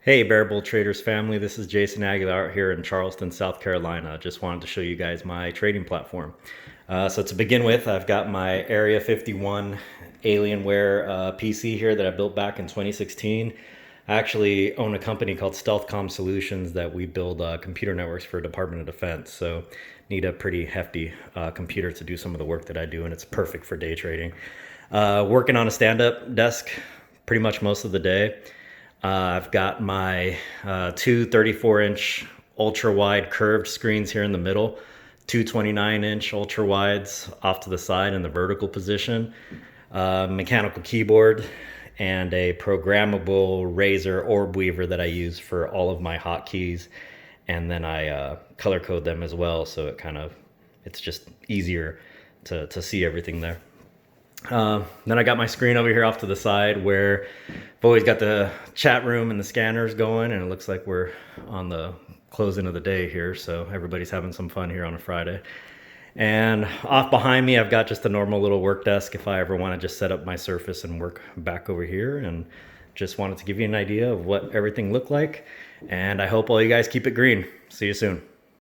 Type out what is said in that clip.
Hey, Bearable Traders family, this is Jason Aguilar here in Charleston, South Carolina. Just wanted to show you guys my trading platform. So to begin with, I've got my Area 51 Alienware PC here that I built back in 2016. I actually own a company called StealthCom Solutions that we build computer networks for Department of Defense. So need a pretty hefty computer to do some of the work that I do, and it's perfect for day trading. Working on a stand-up desk pretty much most of the day. I've got my two 34-inch ultra-wide curved screens here in the middle, two 29-inch ultra-wides off to the side in the vertical position, mechanical keyboard, and a programmable Razor orb weaver that I use for all of my hotkeys. And then I color code them as well, so it's just easier to see everything there. Then I got my screen over here off to the side where I've always got the chat room and the scanners going, and it looks like we're on the closing of the day here, so everybody's having some fun here on a Friday. And off behind me, I've got just a normal little work desk if I ever want to just set up my Surface and work back over here. And just wanted to give you an idea of what everything looked like, and I hope all you guys keep it green. See you soon.